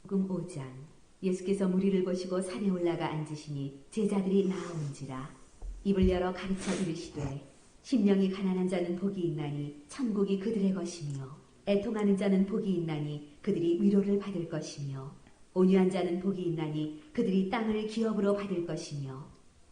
요한복음 5장. 예수께서 무리를 보시고 산에 올라가 앉으시니 제자들이 나아온지라. 입을 열어 가르쳐 이르시되 심령이 가난한 자는 복이 있나니 천국이 그들의 것이며 애통하는 자는 복이 있나니 그들이 위로를 받을 것이며 온유한 자는 복이 있나니 그들이 땅을 기업으로 받을 것이며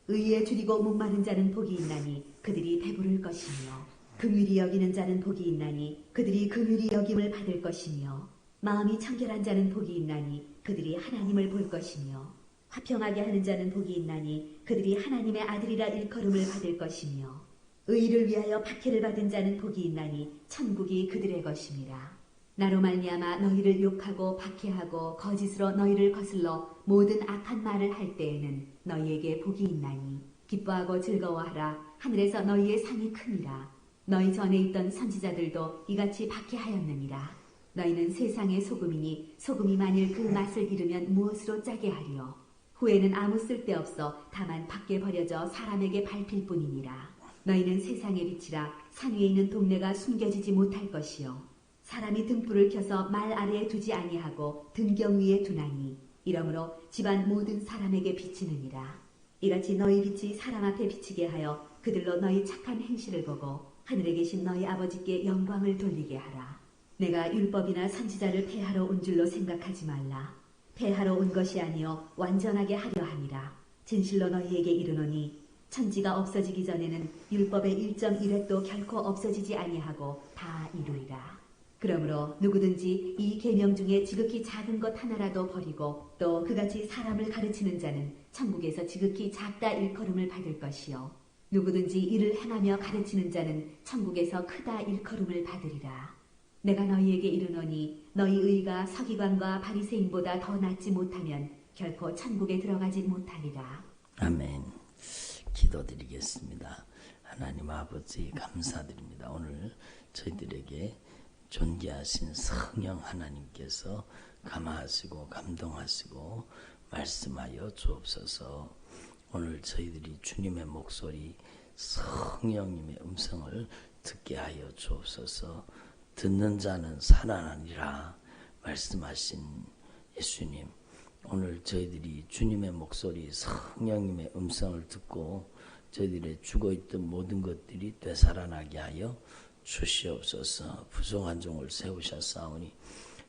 의에 줄이고 목마른 자는 복이 있나니 그들이 배부를 것이며 긍휼히 여기는 자는 복이 있나니 그들이 긍휼히 여김을 받을 것이며 마음이 청결한 자는 복이 있나니 그들이 하나님을 볼 것이며 화평하게 하는 자는 복이 있나니 그들이 하나님의 아들이라 일컬음을 받을 것이며 의를 위하여 박해를 받은 자는 복이 있나니 천국이 그들의 것임이라. 나로 말미암아 너희를 욕하고 박해하고 거짓으로 너희를 거슬러 모든 악한 말을 할 때에는 너희에게 복이 있나니 기뻐하고 즐거워하라. 하늘에서 너희의 상이 크니라. 너희 전에 있던 선지자들도 이같이 박해하였느니라. 너희는 세상의 소금이니 소금이 만일 그 맛을 잃으면 무엇으로 짜게 하리요. 후에는 아무 쓸데없어 다만 밖에 버려져 사람에게 밟힐 뿐이니라. 너희는 세상의 빛이라. 산 위에 있는 동네가 숨겨지지 못할 것이요 사람이 등불을 켜서 말 아래에 두지 아니하고 등경 위에 두나니 이러므로 집안 모든 사람에게 비치느니라. 이같이 너희 빛이 사람 앞에 비치게 하여 그들로 너희 착한 행실을 보고 하늘에 계신 너희 아버지께 영광을 돌리게 하라. 내가 율법이나 선지자를 폐하러 온 줄로 생각하지 말라. 폐하러 온 것이 아니요 완전하게 하려 함이라. 진실로 너희에게 이르노니 천지가 없어지기 전에는 율법의 1.1획도 결코 없어지지 아니하고 다 이루리라. 그러므로 누구든지 이 계명 중에 지극히 작은 것 하나라도 버리고 또 그같이 사람을 가르치는 자는 천국에서 지극히 작다 일컬음을 받을 것이요 누구든지 이를 행하며 가르치는 자는 천국에서 크다 일컬음을 받으리라. 내가 너희에게 이르노니 너희 의가 서기관과 바리새인보다 더 낫지 못하면 결코 천국에 들어가지 못하리라. 아멘. 기도드리겠습니다. 하나님 아버지 감사드립니다. 오늘 저희들에게 존귀하신 성령 하나님께서 감화하시고 감동하시고 말씀하여 주옵소서. 오늘 저희들이 주님의 목소리 성령님의 음성을 듣게 하여 주옵소서. 듣는 자는 살아나리라 말씀하신 예수님, 오늘 저희들이 주님의 목소리 성령님의 음성을 듣고 저희들의 죽어있던 모든 것들이 되살아나게 하여 주시옵소서. 부족한 종을 세우셨사오니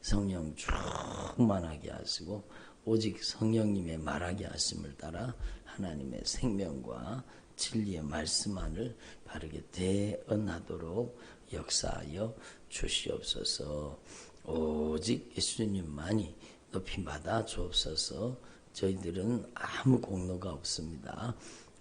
성령 충만하게 하시고 오직 성령님의 말하게 하심을 따라 하나님의 생명과 진리의 말씀만을 바르게 대언하도록 역사하여 주시옵소서. 오직 예수님만이 높임받아 주옵소서. 저희들은 아무 공로가 없습니다.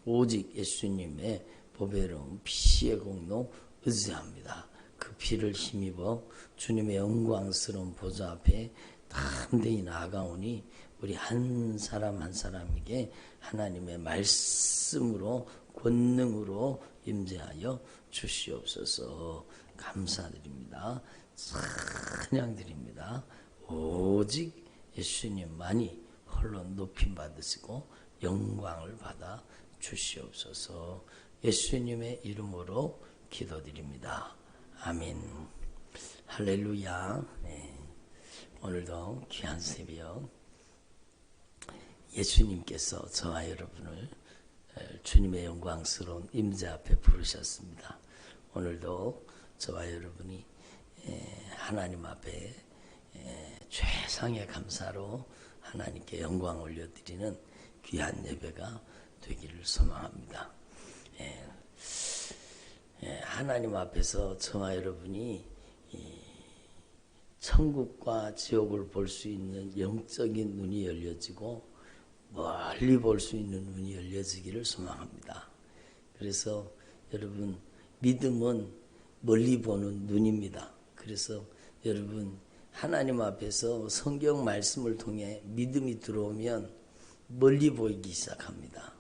오직 예수님의 보배로운 피의 공로 의지합니다. 그 피를 힘입어 주님의 영광스러운 보좌 앞에 담대히 나아가오니 우리 한 사람 한 사람에게 하나님의 말씀으로 권능으로 임재하여 주시옵소서. 감사드립니다. 찬양드립니다. 오직 예수님만이 홀로 높임 받으시고 영광을 받아 주시옵소서. 예수님의 이름으로 기도드립니다. 아멘. 할렐루야. 네. 오늘도 귀한 새벽 예수님께서 저와 여러분을 주님의 영광스러운 임재 앞에 부르셨습니다. 오늘도 저와 여러분이 하나님 앞에 최상의 감사로 하나님께 영광 올려드리는 귀한 예배가 되기를 소망합니다. 하나님 앞에서 저와 여러분이 천국과 지옥을 볼 수 있는 영적인 눈이 열려지고 멀리 볼 수 있는 눈이 열려지기를 소망합니다. 그래서 여러분, 믿음은 멀리 보는 눈입니다. 그래서 여러분, 하나님 앞에서 성경 말씀을 통해 믿음이 들어오면 멀리 보이기 시작합니다.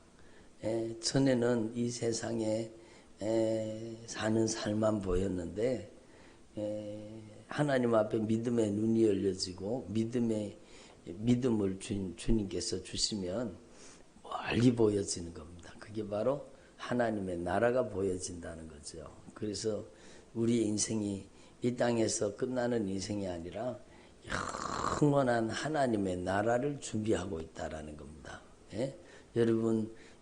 전에는 이 세상에 사는 삶만 보였는데 하나님 앞에 믿음의 눈이 열려지고 믿음을 주님께서 주시면 멀리 보여지는 겁니다. 그게 바로 하나님의 나라가 보여진다는 거죠. 그래서 우리 인생이 이 땅에서 끝나는 인생이 아니라 흥원한 하나님의 나라를 준비하고 있다라는 겁니다. 예?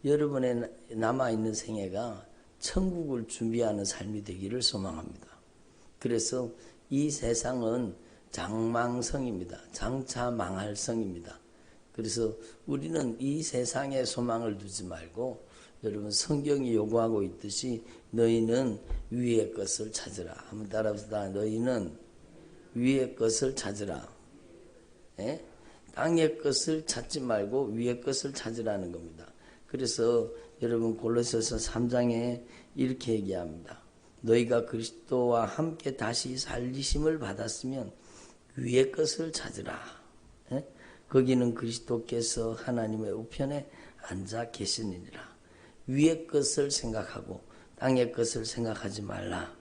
여러분의 남아있는 생애가 천국을 준비하는 삶이 되기를 소망합니다. 그래서 이 세상은 장망성입니다. 장차 망할 성입니다. 그래서 우리는 이 세상에 소망을 두지 말고 여러분 성경이 요구하고 있듯이 너희는 위의 것을 찾으라. 한번 따라합시다. 너희는 위의 것을 찾으라. 예? 땅의 것을 찾지 말고 위의 것을 찾으라는 겁니다. 그래서 여러분 골로새서 3장에 이렇게 얘기합니다. 너희가 그리스도와 함께 다시 살리심을 받았으면 위의 것을 찾으라. 예? 거기는 그리스도께서 하나님의 우편에 앉아 계시니라. 위의 것을 생각하고 땅의 것을 생각하지 말라.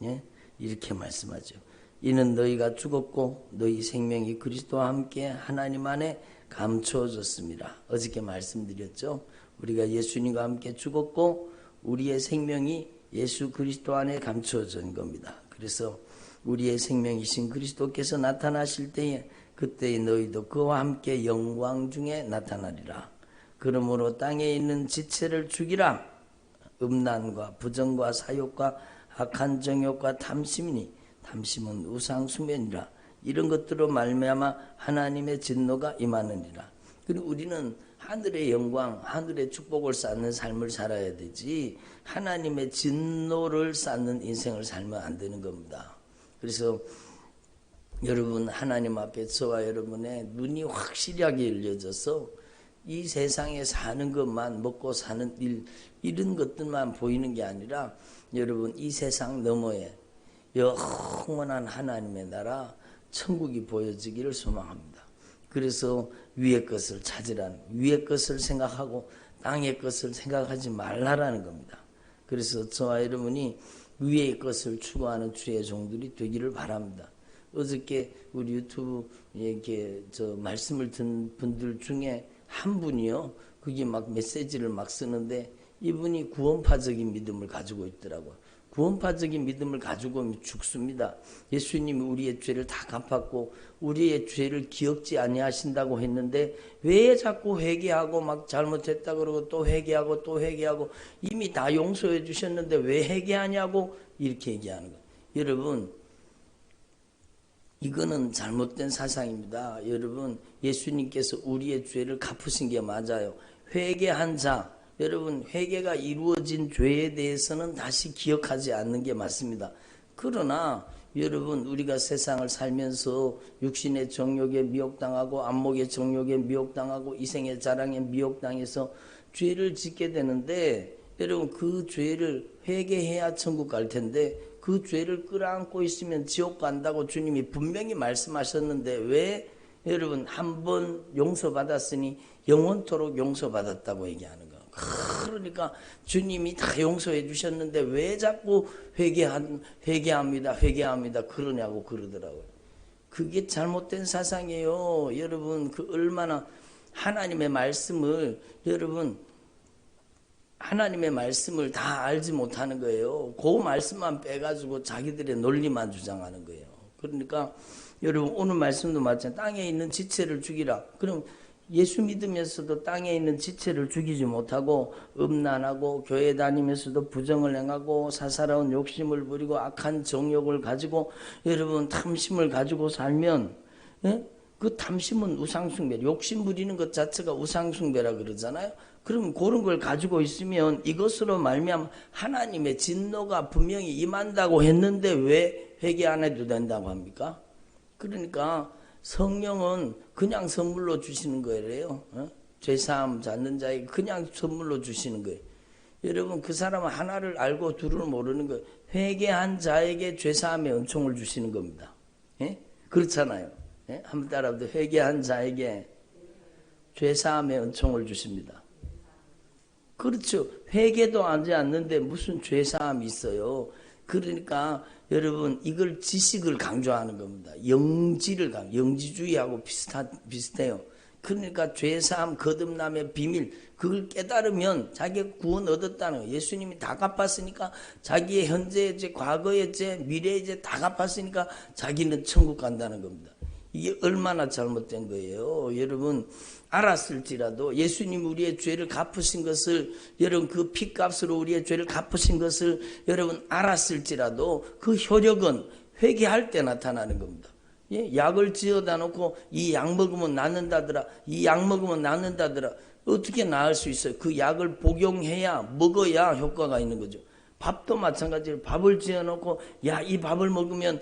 예? 이렇게 말씀하죠. 이는 너희가 죽었고 너희 생명이 그리스도와 함께 하나님 안에 감추어졌습니다. 어저께 말씀드렸죠. 우리가 예수님과 함께 죽었고 우리의 생명이 예수 그리스도 안에 감추어진 겁니다. 그래서 우리의 생명이신 그리스도께서 나타나실 때에 그때의 너희도 그와 함께 영광 중에 나타나리라. 그러므로 땅에 있는 지체를 죽이라. 음란과 부정과 사욕과 악한 정욕과 탐심이니 탐심은 우상숭배니라. 이런 것들로 말미암아 하나님의 진노가 임하느니라. 그리고 우리는 하늘의 영광, 하늘의 축복을 쌓는 삶을 살아야 되지 하나님의 진노를 쌓는 인생을 살면 안 되는 겁니다. 그래서 여러분 하나님 앞에 저와 여러분의 눈이 확실하게 열려져서 이 세상에 사는 것만 먹고 사는 일 이런 것들만 보이는 게 아니라 여러분 이 세상 너머에 영원한 하나님의 나라 천국이 보여지기를 소망합니다. 그래서 위의 것을 찾으라는 위의 것을 생각하고 땅의 것을 생각하지 말라라는 겁니다. 그래서 저와 여러분이 위의 것을 추구하는 주의 종들이 되기를 바랍니다. 어저께 우리 유튜브 이렇게 말씀을 듣는 분들 중에 한 분이요, 그게 막 메시지를 막 쓰는데 이분이 구원파적인 믿음을 가지고 있더라고요. 구원파적인 믿음을 가지고 죽습니다. 예수님이 우리의 죄를 다 갚았고 우리의 죄를 기억지 아니하신다고 했는데 왜 자꾸 회개하고 막 잘못했다 그러고 또 회개하고 또 회개하고 이미 다 용서해 주셨는데 왜 회개하냐고 이렇게 얘기하는 거예요. 여러분 이거는 잘못된 사상입니다. 여러분 예수님께서 우리의 죄를 갚으신 게 맞아요. 회개한 자 여러분 회개가 이루어진 죄에 대해서는 다시 기억하지 않는 게 맞습니다. 그러나 여러분 우리가 세상을 살면서 육신의 정욕에 미혹당하고 안목의 정욕에 미혹당하고 이생의 자랑에 미혹당해서 죄를 짓게 되는데 여러분 그 죄를 회개해야 천국 갈 텐데 그 죄를 끌어안고 있으면 지옥 간다고 주님이 분명히 말씀하셨는데 왜 여러분 한 번 용서받았으니 영원토록 용서받았다고 얘기하는 거예요. 그러니까 주님이 다 용서해 주셨는데 왜 자꾸 회개합니다 그러냐고 그러더라고요. 그게 잘못된 사상이에요. 여러분 그 얼마나 하나님의 말씀을 여러분 하나님의 말씀을 다 알지 못하는 거예요. 그 말씀만 빼가지고 자기들의 논리만 주장하는 거예요. 그러니까 여러분 오늘 말씀도 마찬가지 땅에 있는 지체를 죽이라. 그럼 예수 믿으면서도 땅에 있는 지체를 죽이지 못하고 음란하고 교회 다니면서도 부정을 행하고 사사로운 욕심을 부리고 악한 정욕을 가지고 여러분 탐심을 가지고 살면 그 탐심은 우상숭배, 욕심 부리는 것 자체가 우상숭배라 그러잖아요. 그럼 그런 걸 가지고 있으면 이것으로 말미암아 하나님의 진노가 분명히 임한다고 했는데 왜 회개 안 해도 된다고 합니까? 그러니까 성령은 그냥 선물로 주시는 거예요. 죄사함 받는 자에게 그냥 선물로 주시는 거예요. 여러분 그 사람은 하나를 알고 둘을 모르는 거예요. 회개한 자에게 죄사함의 은총을 주시는 겁니다. 그렇잖아요. 한번 따라해도 회개한 자에게 죄사함의 은총을 주십니다. 그렇죠. 회개도 하지 않는데 무슨 죄사함이 있어요. 그러니까 여러분 이걸 지식을 강조하는 겁니다. 영지주의하고 비슷해요. 그러니까 죄사함 거듭남의 비밀 그걸 깨달으면 자기가 구원 얻었다는 거예요. 예수님이 다 갚았으니까 자기의 현재의 죄, 과거의 죄, 미래의 죄 다 갚았으니까 자기는 천국 간다는 겁니다. 이게 얼마나 잘못된 거예요. 여러분 알았을지라도 예수님 우리의 죄를 갚으신 것을, 여러분 그 피값으로 우리의 죄를 갚으신 것을 여러분 알았을지라도 그 효력은 회개할 때 나타나는 겁니다. 예? 약을 지어다 놓고 이 약 먹으면 낫는다더라, 이 약 먹으면 낫는다더라. 어떻게 나을 수 있어요? 그 약을 복용해야, 먹어야 효과가 있는 거죠. 밥도 마찬가지로 밥을 지어놓고 야, 이 밥을 먹으면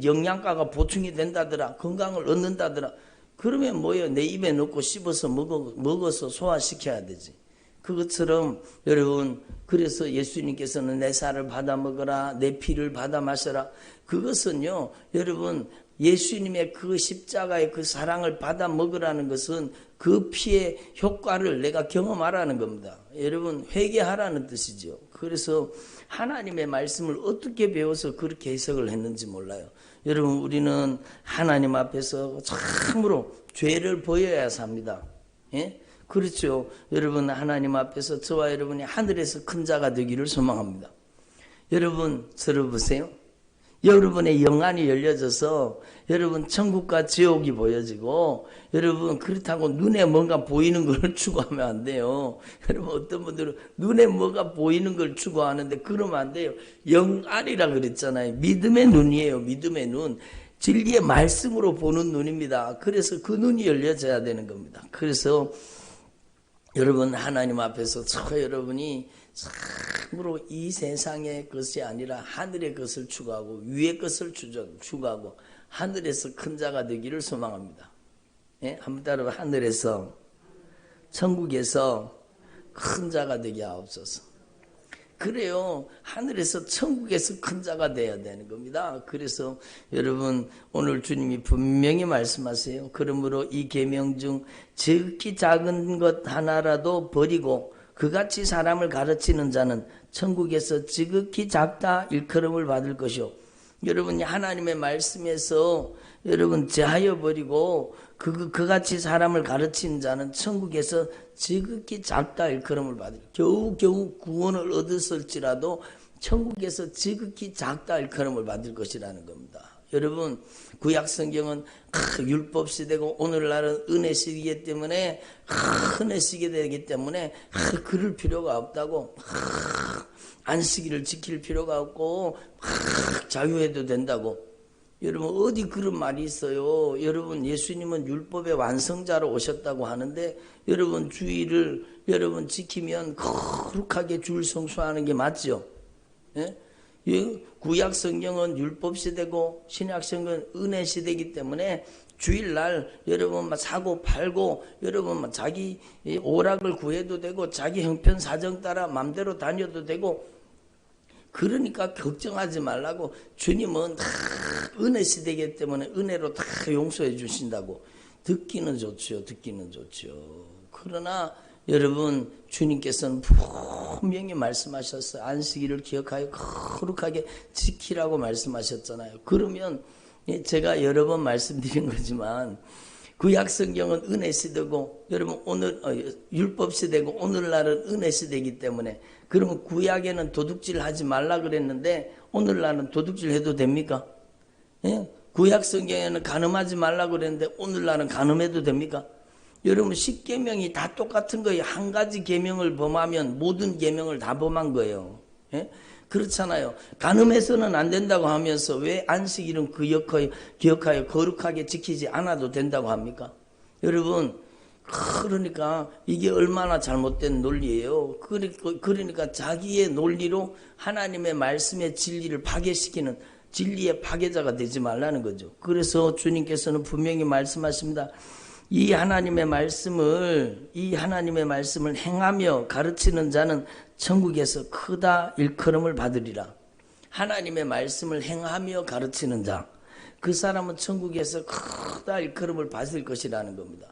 영양가가 보충이 된다더라, 건강을 얻는다더라. 그러면 뭐예요? 내 입에 넣고 씹어서 먹어서 소화시켜야 되지. 그것처럼 여러분, 그래서 예수님께서는 내 살을 받아 먹어라, 내 피를 받아 마셔라. 그것은요 여러분, 예수님의 그 십자가의 그 사랑을 받아 먹으라는 것은 그 피의 효과를 내가 경험하라는 겁니다. 여러분 회개하라는 뜻이죠. 그래서 하나님의 말씀을 어떻게 배워서 그렇게 해석을 했는지 몰라요. 여러분 우리는 하나님 앞에서 참으로 죄를 보여야 삽니다. 예? 그렇죠. 여러분 하나님 앞에서 저와 여러분이 하늘에서 큰 자가 되기를 소망합니다. 여러분 저를 보세요. 여러분의 영안이 열려져서 여러분 천국과 지옥이 보여지고, 여러분 그렇다고 눈에 뭔가 보이는 걸 추구하면 안 돼요. 여러분 어떤 분들은 눈에 뭐가 보이는 걸 추구하는데 그러면 안 돼요. 영안이라 그랬잖아요. 믿음의 눈이에요. 믿음의 눈. 진리의 말씀으로 보는 눈입니다. 그래서 그 눈이 열려져야 되는 겁니다. 그래서 여러분 하나님 앞에서 여러분이 참으로 이 세상의 것이 아니라 하늘의 것을 추구하고 위의 것을 추구하고 하늘에서 큰 자가 되기를 소망합니다. 예? 한번 따라서 하늘에서, 천국에서 큰 자가 되게 하옵소서. 그래요. 하늘에서 천국에서 큰 자가 돼야 되는 겁니다. 그래서 여러분 오늘 주님이 분명히 말씀하세요. 그러므로 이 계명 중 지극히 작은 것 하나라도 버리고 그같이 사람을 가르치는 자는 천국에서 지극히 작다 일컬음을 받을 것이요. 여러분이 하나님의 말씀에서 여러분 제하여 버리고 그같이 사람을 가르치는 자는 천국에서 지극히 작다 일컬음을 받을, 겨우 구원을 얻었을지라도 천국에서 지극히 작다 일컬음을 받을 것이라는 겁니다. 여러분 구약 성경은 율법 시대고 오늘날은 은혜 시대이기 때문에 은혜 시대이기 때문에 그럴 필요가 없다고, 안식일을 지킬 필요가 없고 자유해도 된다고. 여러분 어디 그런 말이 있어요? 여러분 예수님은 율법의 완성자로 오셨다고 하는데 여러분 주일을 여러분 지키면 거룩하게 주일 성수하는 게 맞죠? 예? 구약 성경은 율법 시대고 신약 성경은 은혜 시대이기 때문에 주일날 여러분 막 사고 팔고 여러분 막 자기 오락을 구해도 되고 자기 형편 사정 따라 맘대로 다녀도 되고, 그러니까 걱정하지 말라고. 주님은 다 은혜 시대이기 때문에 은혜로 다 용서해 주신다고. 듣기는 좋죠. 듣기는 좋죠. 그러나 여러분 주님께서는 분명히 말씀하셨어요. 안식일을 기억하여 거룩하게 지키라고 말씀하셨잖아요. 그러면 제가 여러 번 말씀드린 거지만 구약 성경은 은혜 시대고 여러분 오늘 율법 시대고 오늘날은 은혜 시대이기 때문에, 그러면 구약에는 도둑질 하지 말라 그랬는데 오늘날은 도둑질 해도 됩니까? 예? 구약 성경에는 간음하지 말라 그랬는데 오늘날은 간음해도 됩니까? 여러분 10계명이 다 똑같은 거예요. 한 가지 계명을 범하면 모든 계명을 다 범한 거예요. 예? 그렇잖아요. 간음해서는 안 된다고 하면서 왜 안식일은 기억하여 거룩하게 지키지 않아도 된다고 합니까? 여러분 그러니까 이게 얼마나 잘못된 논리예요. 그러니까 자기의 논리로 하나님의 말씀의 진리를 파괴시키는 진리의 파괴자가 되지 말라는 거죠. 그래서 주님께서는 분명히 말씀하십니다. 이 하나님의 말씀을 행하며 가르치는 자는 천국에서 크다 일컬음을 받으리라. 하나님의 말씀을 행하며 가르치는 자, 그 사람은 천국에서 크다 일컬음을 받을 것이라는 겁니다.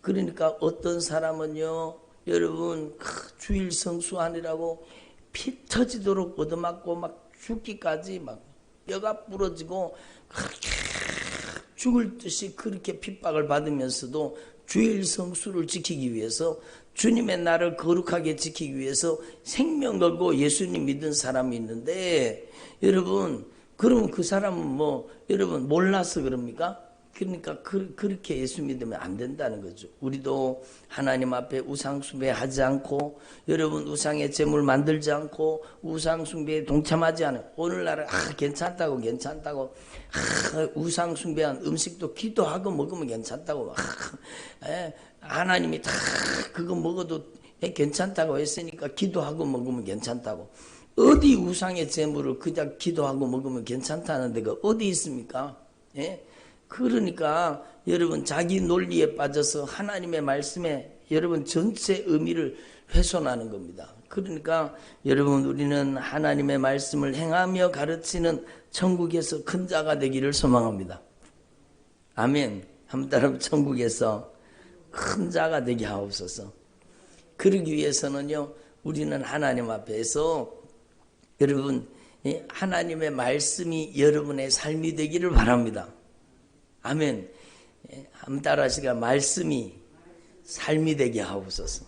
그러니까 어떤 사람은요, 여러분 주일 성수하느라고 피 터지도록 얻어맞고 막 죽기까지 막 뼈가 부러지고 죽을 듯이 그렇게 핍박을 받으면서도 주일 성수를 지키기 위해서, 주님의 날을 거룩하게 지키기 위해서 생명 걸고 예수님 믿은 사람이 있는데, 여러분 그러면 그 사람은 여러분 몰라서 그럽니까? 그러니까 그렇게 예수 믿으면 안 된다는 거죠. 우리도 하나님 앞에 우상 숭배하지 않고, 여러분 우상의 제물 만들지 않고, 우상 숭배에 동참하지 않아요. 오늘날은 괜찮다고 우상 숭배한 음식도 기도하고 먹으면 괜찮다고 하나님이 다 그거 먹어도 괜찮다고 했으니까 기도하고 먹으면 괜찮다고. 어디 우상의 제물을 그냥 기도하고 먹으면 괜찮다는 데가 어디 있습니까? 예? 그러니까 여러분 자기 논리에 빠져서 하나님의 말씀에 여러분 전체 의미를 훼손하는 겁니다. 그러니까 여러분 우리는 하나님의 말씀을 행하며 가르치는 천국에서 큰 자가 되기를 소망합니다. 아멘. 한번 따라 천국에서 큰 자가 되게 하옵소서. 그러기 위해서는요, 우리는 하나님 앞에서 여러분 하나님의 말씀이 여러분의 삶이 되기를 바랍니다. 아멘. 한번 따라하시까 말씀이 삶이 되게 하옵소서.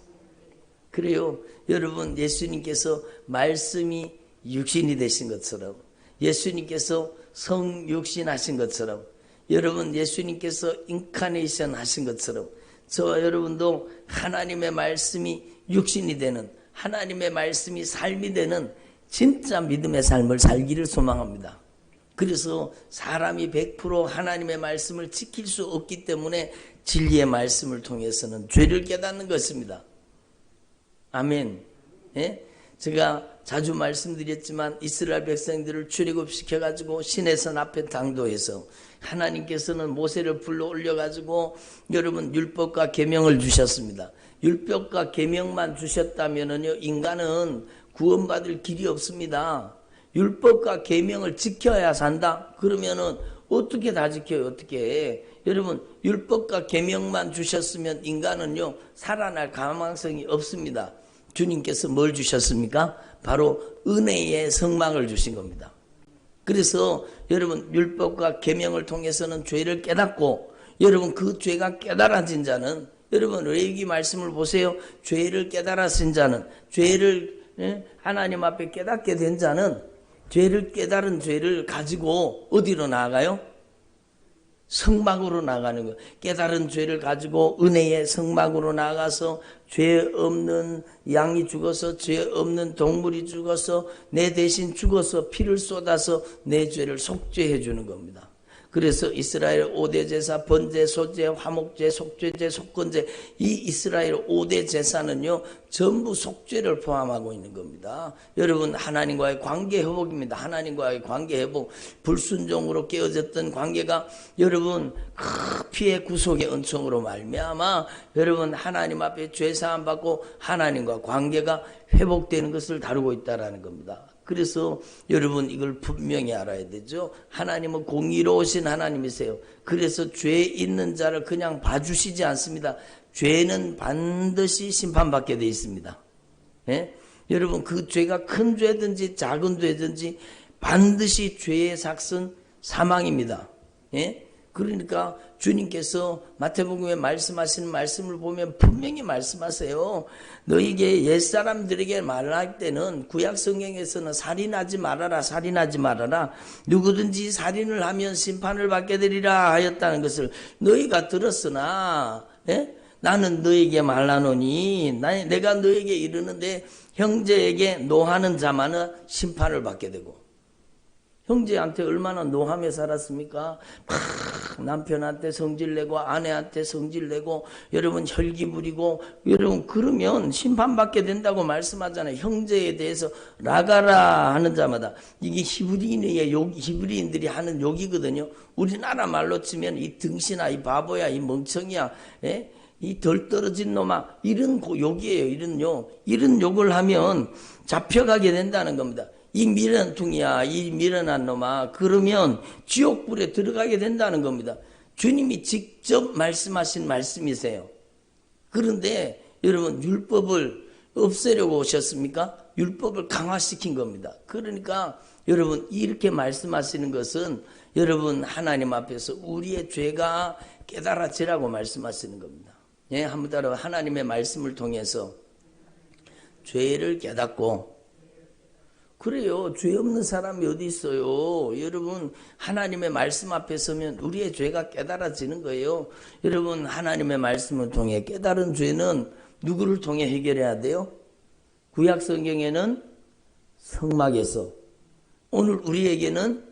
그래요. 여러분 예수님께서 말씀이 육신이 되신 것처럼, 예수님께서 성육신 하신 것처럼, 여러분 예수님께서 인카네이션 하신 것처럼 저와 여러분도 하나님의 말씀이 육신이 되는, 하나님의 말씀이 삶이 되는 진짜 믿음의 삶을 살기를 소망합니다. 그래서 사람이 100% 하나님의 말씀을 지킬 수 없기 때문에 진리의 말씀을 통해서는 죄를 깨닫는 것입니다. 아멘. 예? 제가 자주 말씀드렸지만 이스라엘 백성들을 출애굽시켜가지고 시내산 앞에 당도해서 하나님께서는 모세를 불러 올려가지고 여러분 율법과 계명을 주셨습니다. 율법과 계명만 주셨다면은요, 인간은 구원받을 길이 없습니다. 율법과 계명을 지켜야 산다? 그러면은 어떻게 다 지켜요? 어떻게? 여러분 율법과 계명만 주셨으면 인간은요 살아날 가망성이 없습니다. 주님께서 뭘 주셨습니까? 바로 은혜의 성막을 주신 겁니다. 그래서 여러분 율법과 계명을 통해서는 죄를 깨닫고, 여러분 그 죄가 깨달아진 자는, 여러분 레위기 말씀을 보세요. 죄를 깨달아진 자는, 죄를 하나님 앞에 깨닫게 된 자는 죄를 깨달은 죄를 가지고 어디로 나아가요? 성막으로 나가는 거예요. 깨달은 죄를 가지고 은혜의 성막으로 나가서 죄 없는 양이 죽어서, 죄 없는 동물이 죽어서, 내 대신 죽어서 피를 쏟아서 내 죄를 속죄해 주는 겁니다. 그래서 이스라엘 5대 제사, 번제, 소제, 화목제, 속죄제, 속건제, 이 이스라엘 5대 제사는요 전부 속죄를 포함하고 있는 겁니다. 여러분 하나님과의 관계 회복입니다. 하나님과의 관계 회복. 불순종으로 깨어졌던 관계가 여러분 피의 구속의 은총으로 말미암아 여러분 하나님 앞에 죄사함 받고 하나님과 관계가 회복되는 것을 다루고 있다라는 겁니다. 그래서 여러분 이걸 분명히 알아야 되죠. 하나님은 공의로우신 하나님이세요. 그래서 죄 있는 자를 그냥 봐주시지 않습니다. 죄는 반드시 심판받게 되어 있습니다. 예? 여러분 그 죄가 큰 죄든지 작은 죄든지 반드시 죄의 삭은 사망입니다. 예? 그러니까 주님께서 마태복음에 말씀하시는 말씀을 보면 분명히 말씀하세요. 너에게 옛사람들에게 말할 때는 구약 성경에서는 살인하지 말아라, 살인하지 말아라. 누구든지 살인을 하면 심판을 받게 되리라 하였다는 것을 너희가 들었으나 나는 너에게 말하노니 내가 너에게 이르는데 형제에게 노하는 자만은 심판을 받게 되고, 형제한테 얼마나 노하며 살았습니까? 남편한테 성질내고 아내한테 성질내고 여러분 혈기 부리고 여러분 그러면 심판받게 된다고 말씀하잖아요. 형제에 대해서 라가라 하는 자마다. 이게 히브리인들이 하는 욕이거든요. 우리나라 말로 치면 이 등신아, 이 바보야, 이 멍청이야, 이 덜 떨어진 놈아, 이런 욕이에요. 이런 욕을 하면 잡혀가게 된다는 겁니다. 이 미련퉁이야, 이 미련한 놈아, 그러면 지옥불에 들어가게 된다는 겁니다. 주님이 직접 말씀하신 말씀이세요. 그런데 여러분 율법을 없애려고 오셨습니까? 율법을 강화시킨 겁니다. 그러니까 여러분 이렇게 말씀하시는 것은 여러분 하나님 앞에서 우리의 죄가 깨달아지라고 말씀하시는 겁니다. 예, 한번 따라 하나님의 말씀을 통해서 죄를 깨닫고 그래요. 죄 없는 사람이 어디 있어요. 여러분, 하나님의 말씀 앞에 서면 우리의 죄가 깨달아지는 거예요. 여러분, 하나님의 말씀을 통해 깨달은 죄는 누구를 통해 해결해야 돼요? 구약 성경에는 성막에서, 오늘 우리에게는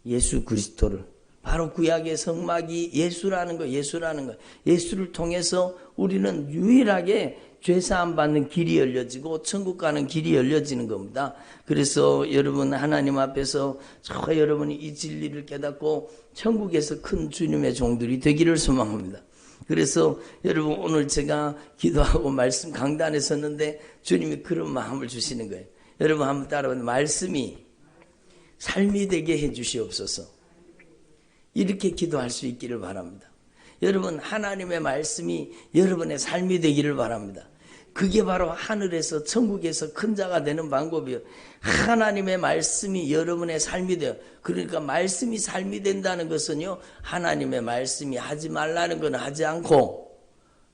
예수 그리스도를, 바로 구약의 성막이 예수라는 거, 예수를 통해서 우리는 유일하게 죄사함 받는 길이 열려지고 천국 가는 길이 열려지는 겁니다. 그래서 여러분, 하나님 앞에서 여러분이 이 진리를 깨닫고 천국에서 큰 주님의 종들이 되기를 소망합니다. 그래서 여러분, 오늘 제가 기도하고 말씀 강단에 섰는데 주님이 그런 마음을 주시는 거예요. 여러분 한번 따라해보세요. 말씀이 삶이 되게 해 주시옵소서. 이렇게 기도할 수 있기를 바랍니다. 여러분, 하나님의 말씀이 여러분의 삶이 되기를 바랍니다. 그게 바로 하늘에서 천국에서 큰 자가 되는 방법이에요. 하나님의 말씀이 여러분의 삶이 돼요. 그러니까 말씀이 삶이 된다는 것은요, 하나님의 말씀이 하지 말라는 건 하지 않고,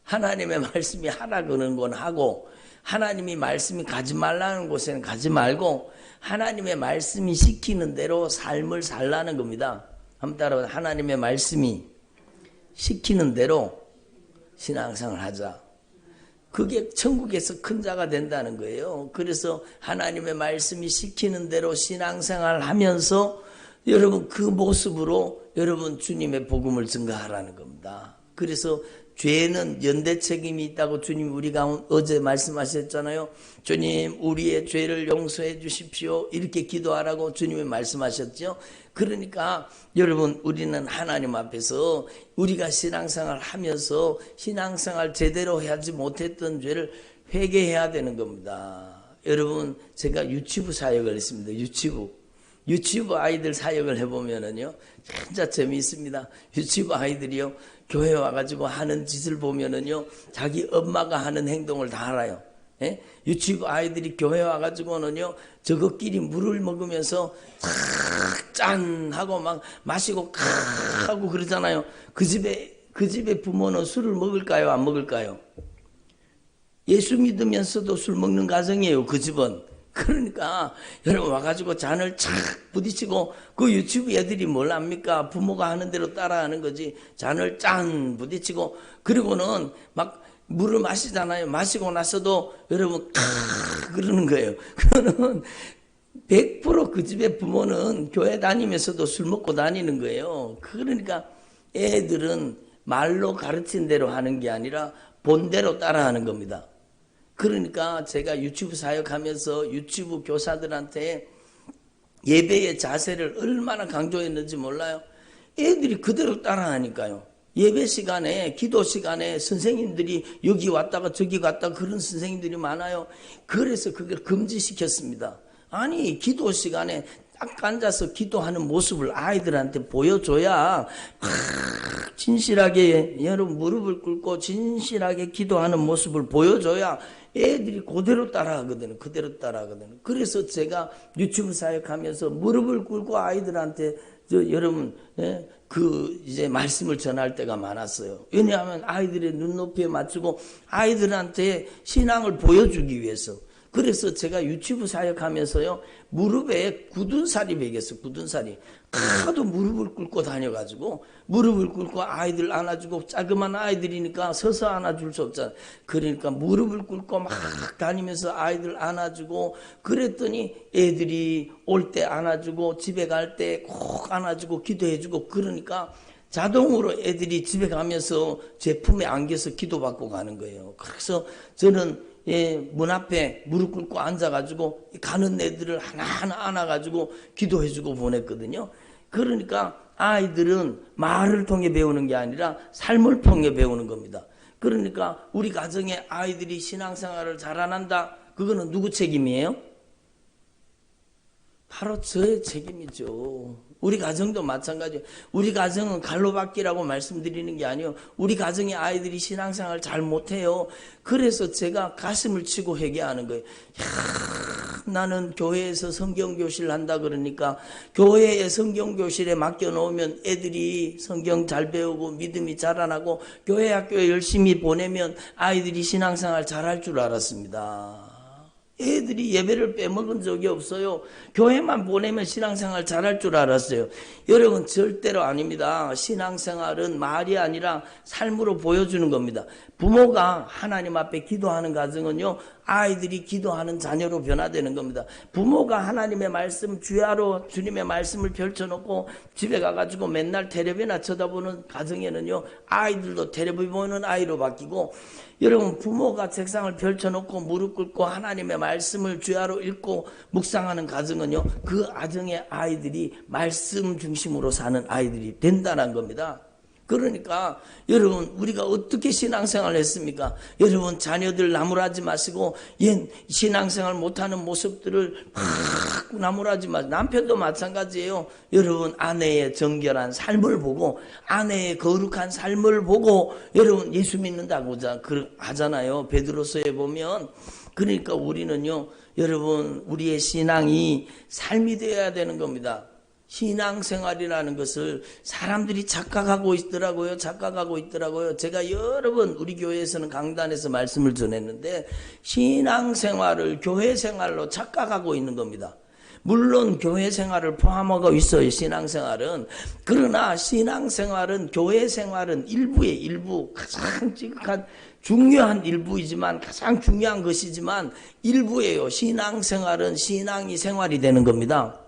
하나님의 말씀이 하라 그러는 건 하고, 하나님이 말씀이 가지 말라는 곳에는 가지 말고, 하나님의 말씀이 시키는 대로 삶을 살라는 겁니다. 한번 따라해보세요. 하나님의 말씀이 시키는 대로 신앙생활을 하자. 그게 천국에서 큰 자가 된다는 거예요. 그래서 하나님의 말씀이 시키는 대로 신앙생활을 하면서 여러분 그 모습으로 여러분 주님의 복음을 증거하라는 겁니다. 그래서 죄는 연대 책임이 있다고 주님 우리가 어제 말씀하셨잖아요. 주님 우리의 죄를 용서해 주십시오. 이렇게 기도하라고 주님이 말씀하셨죠. 그러니까 여러분 우리는 하나님 앞에서 우리가 신앙생활 하면서 신앙생활 제대로 하지 못했던 죄를 회개해야 되는 겁니다. 여러분 제가 유치부 사역을 했습니다. 유치부 아이들 사역을 해보면은요 진짜 재미있습니다. 유치부 아이들이요 교회 와가지고 하는 짓을 보면은요 자기 엄마가 하는 행동을 다 알아요. 예? 유치부 아이들이 교회 와가지고는요 저것끼리 물을 먹으면서 짠 하고 막 마시고 하고 그러잖아요. 그 집에 부모는 술을 먹을까요 안 먹을까요? 예수 믿으면서도 술 먹는 가정이에요. 그 집은. 그러니까 여러분 와가지고 잔을 착 부딪히고 그 유치부 애들이 뭘 압니까? 부모가 하는 대로 따라하는 거지. 잔을 짠 부딪히고 그리고는 막 물을 마시잖아요. 마시고 나서도 여러분 그러는 거예요. 그거는 100% 그 집의 부모는 교회 다니면서도 술 먹고 다니는 거예요. 그러니까 애들은 말로 가르친 대로 하는 게 아니라 본대로 따라하는 겁니다. 그러니까 제가 유치부 사역하면서 유치부 교사들한테 예배의 자세를 얼마나 강조했는지 몰라요. 애들이 그대로 따라하니까요. 예배 시간에 기도 시간에 선생님들이 여기 왔다가 저기 갔다가 그런 선생님들이 많아요. 그래서 그걸 금지시켰습니다. 아니 기도 시간에 딱 앉아서 기도하는 모습을 아이들한테 보여줘야 진실하게 여러분 무릎을 꿇고 진실하게 기도하는 모습을 보여줘야 애들이 그대로 따라하거든요. 그래서 제가 유치부 사역하면서 무릎을 꿇고 아이들한테 여러분 이제 말씀을 전할 때가 많았어요. 왜냐하면 아이들의 눈높이에 맞추고 아이들한테 신앙을 보여주기 위해서. 그래서 제가 유치부 사역하면서요 무릎에 굳은 살이 베겼어요. 굳은 살이. 하도 무릎을 꿇고 다녀가지고 무릎을 꿇고 아이들 안아주고 자그만 아이들이니까 서서 안아줄 수 없잖아요. 그러니까 무릎을 꿇고 막 다니면서 아이들 안아주고 그랬더니 애들이 올 때 안아주고 집에 갈 때 꼭 안아주고 기도해주고 그러니까 자동으로 애들이 집에 가면서 제 품에 안겨서 기도받고 가는 거예요. 그래서 저는 문 앞에 무릎 꿇고 앉아가지고 가는 애들을 하나하나 안아가지고 기도해주고 보냈거든요. 그러니까 아이들은 말을 통해 배우는 게 아니라 삶을 통해 배우는 겁니다. 그러니까 우리 가정에 아이들이 신앙생활을 잘 안 한다. 그거는 누구 책임이에요? 바로 저의 책임이죠. 우리 가정도 마찬가지예요. 우리 가정은 갈로받기라고 말씀드리는 게 아니에요. 우리 가정의 아이들이 신앙생활 잘 못해요. 그래서 제가 가슴을 치고 회개하는 거예요. 나는 교회에서 성경교실을 한다 그러니까 교회에 성경교실에 맡겨놓으면 애들이 성경 잘 배우고 믿음이 자라나고 교회 학교에 열심히 보내면 아이들이 신앙생활 잘할 줄 알았습니다. 애들이 예배를 빼먹은 적이 없어요. 교회만 보내면 신앙생활 잘할 줄 알았어요. 여러분 절대로 아닙니다. 신앙생활은 말이 아니라 삶으로 보여주는 겁니다. 부모가 하나님 앞에 기도하는 가정은요, 아이들이 기도하는 자녀로 변화되는 겁니다. 부모가 하나님의 말씀 주야로 주님의 말씀을 펼쳐놓고 집에 가가지고 맨날 텔레비나 쳐다보는 가정에는요, 아이들도 텔레비 보는 아이로 바뀌고, 여러분 부모가 책상을 펼쳐놓고 무릎 꿇고 하나님의 말씀을 주야로 읽고 묵상하는 가정은요, 그 가정의 아이들이 말씀 중심으로 사는 아이들이 된다는 겁니다. 그러니까 여러분 우리가 어떻게 신앙생활을 했습니까? 여러분 자녀들 나무라지 마시고 옛 신앙생활 못하는 모습들을 막 나무라지 마시고, 남편도 마찬가지예요. 여러분 아내의 정결한 삶을 보고 아내의 거룩한 삶을 보고 여러분 예수 믿는다고 하잖아요. 베드로서에 보면. 그러니까 우리는요, 여러분 우리의 신앙이 삶이 되어야 되는 겁니다. 신앙생활이라는 것을 사람들이 착각하고 있더라고요. 제가 여러 번 우리 교회에서는 강단에서 말씀을 전했는데, 신앙생활을 교회생활로 착각하고 있는 겁니다. 물론 교회생활을 포함하고 있어요, 신앙생활은. 그러나 신앙생활은 교회생활은 일부의 일부, 가장 지극한 중요한 일부이지만, 가장 중요한 것이지만 일부예요. 신앙생활은 신앙이 생활이 되는 겁니다.